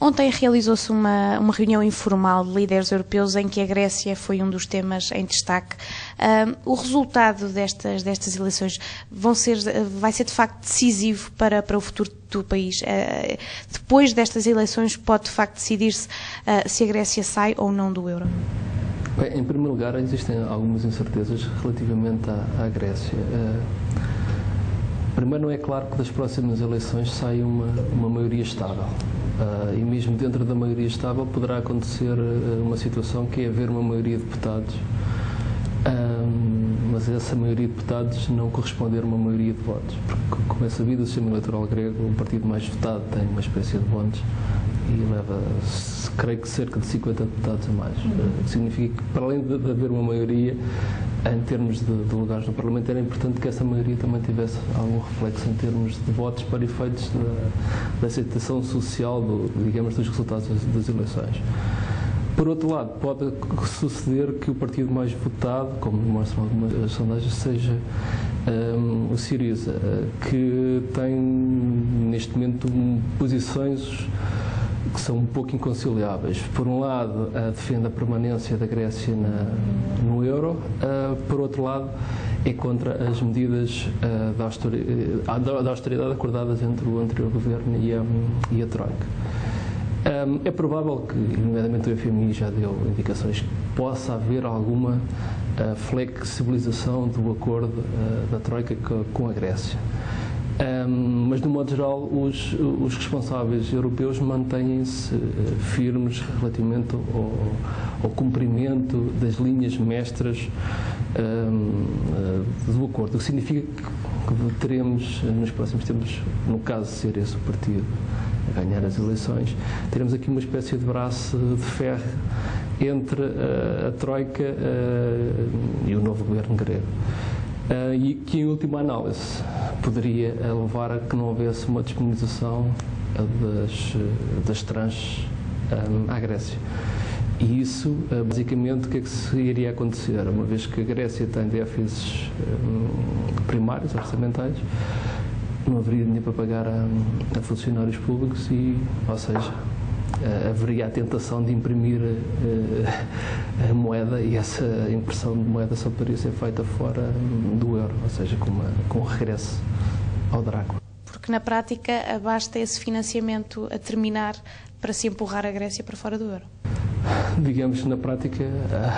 Ontem realizou-se uma reunião informal de líderes europeus em que a Grécia foi um dos temas em destaque. O resultado destas eleições vai ser de facto decisivo para o futuro do país. Depois destas eleições pode de facto decidir-se se a Grécia sai ou não do euro? Bem, em primeiro lugar, existem algumas incertezas relativamente à Grécia. Primeiro, não é claro que das próximas eleições saia uma maioria estável. E mesmo dentro da maioria estável poderá acontecer uma situação que é haver uma maioria de deputados, mas essa maioria de deputados não corresponder a uma maioria de votos, porque, como é sabido, o sistema eleitoral grego, o partido mais votado tem uma espécie de bónus e leva, creio que, cerca de 50 deputados a mais. O que significa que, para além de haver uma maioria, em termos de lugares no Parlamento, era importante que essa maioria também tivesse algum reflexo em termos de votos para efeitos da aceitação social, digamos, dos resultados das eleições. Por outro lado, pode suceder que o partido mais votado, como mostram algumas sondagens, seja o Syriza, que tem neste momento posições que são um pouco inconciliáveis. Por um lado, defende a permanência da Grécia no euro, por outro lado, é contra as medidas da austeridade acordadas entre o anterior governo e a Troika. É provável que, nomeadamente, o FMI já deu indicações que possa haver alguma flexibilização do acordo da Troika com a Grécia. Mas, de um modo geral, os responsáveis europeus mantêm-se firmes relativamente ao cumprimento das linhas mestras do acordo. O que significa que teremos, nos próximos tempos, no caso de ser esse o partido a ganhar as eleições, teremos aqui uma espécie de braço de ferro entre a Troika e o novo governo grego. E que, em última análise, poderia levar a que não houvesse uma disponibilização das tranches à Grécia. E isso, basicamente, o que é que se iria acontecer? Uma vez que a Grécia tem déficits primários, orçamentais, não haveria dinheiro para pagar a funcionários públicos ou seja, haveria a tentação de imprimir a moeda, e essa impressão de moeda só poderia ser feita fora do euro, ou seja, com um regresso ao Drácula. Porque na prática basta esse financiamento a terminar para se empurrar a Grécia para fora do euro? Digamos que na prática,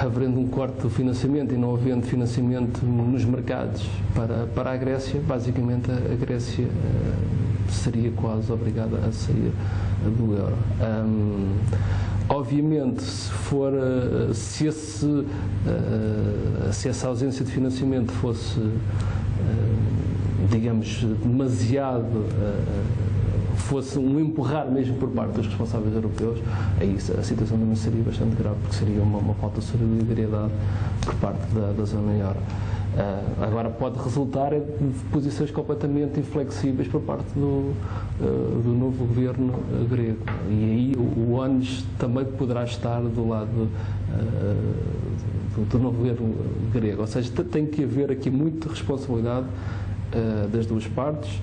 havendo um corte do financiamento e não havendo financiamento nos mercados para a Grécia, basicamente a Grécia seria quase obrigada a sair do euro. Obviamente, se essa ausência de financiamento fosse, digamos, demasiado, fosse um empurrar mesmo por parte dos responsáveis europeus, aí a situação também seria bastante grave, porque seria uma falta de solidariedade por parte da zona euro. Agora pode resultar de posições completamente inflexíveis por parte do novo governo grego, e aí o ónus também poderá estar do lado do novo governo grego, ou seja, tem que haver aqui muita responsabilidade das duas partes,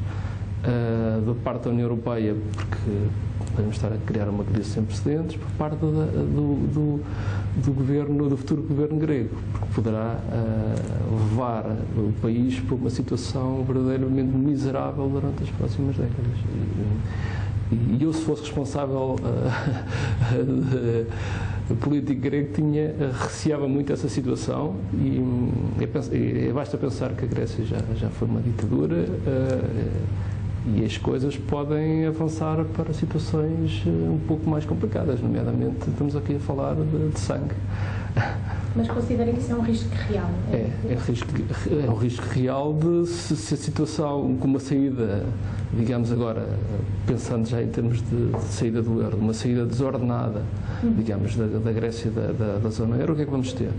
da parte da União Europeia, porque podemos estar a criar uma crise sem precedentes, por parte do futuro governo grego, porque poderá levar o país para uma situação verdadeiramente miserável durante as próximas décadas. E eu, se fosse responsável político grego, receava muito essa situação, e basta pensar que a Grécia já foi uma ditadura, e as coisas podem avançar para situações um pouco mais complicadas, nomeadamente estamos aqui a falar de sangue. Mas considera que isso é um risco real? É um risco real de se a situação com uma saída, digamos agora, pensando já em termos de saída do euro, uma saída desordenada, digamos, da Grécia, da zona euro, o que é que vamos ter?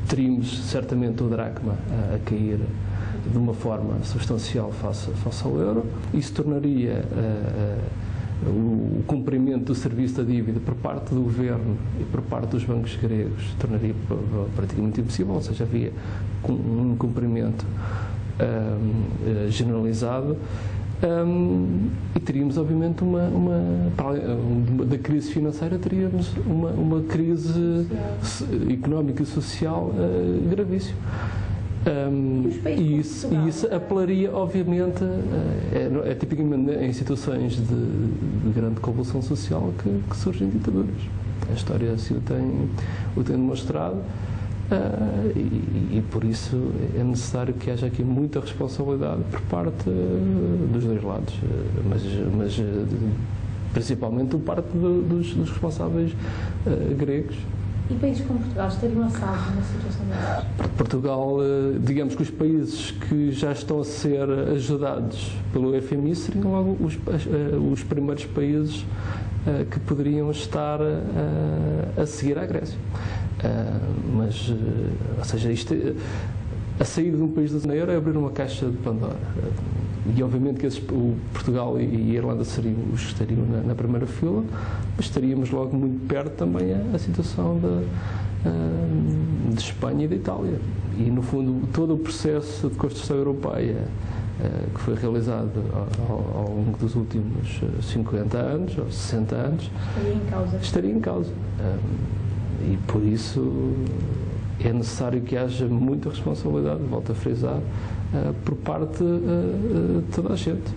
Teríamos certamente o dracma a cair de uma forma substancial face ao euro. Isso tornaria o cumprimento do serviço da dívida por parte do governo e por parte dos bancos gregos tornaria praticamente impossível, ou seja, havia um cumprimento generalizado. E teríamos, obviamente, da crise financeira, teríamos uma crise económica e social gravíssima. E isso apelaria, obviamente, tipicamente em situações de grande convulsão social que surgem ditaduras. A história assim o tem demonstrado. E por isso é necessário que haja aqui muita responsabilidade por parte dos dois lados, mas principalmente por parte dos responsáveis gregos. E países como Portugal estariam a salvo numa situação dessas? Portugal, digamos que os países que já estão a ser ajudados pelo FMI seriam logo os primeiros países que poderiam estar a seguir à Grécia. Ou seja, a saída de um país da zona euro é abrir uma caixa de Pandora. E obviamente que Portugal e a Irlanda seriam os que estariam na primeira fila, mas estaríamos logo muito perto também a situação de Espanha e de Itália. E no fundo todo o processo de construção europeia que foi realizado ao longo dos últimos 50 anos ou 60 anos estaria em causa. E por isso é necessário que haja muita responsabilidade, volto a frisar, por parte de toda a gente.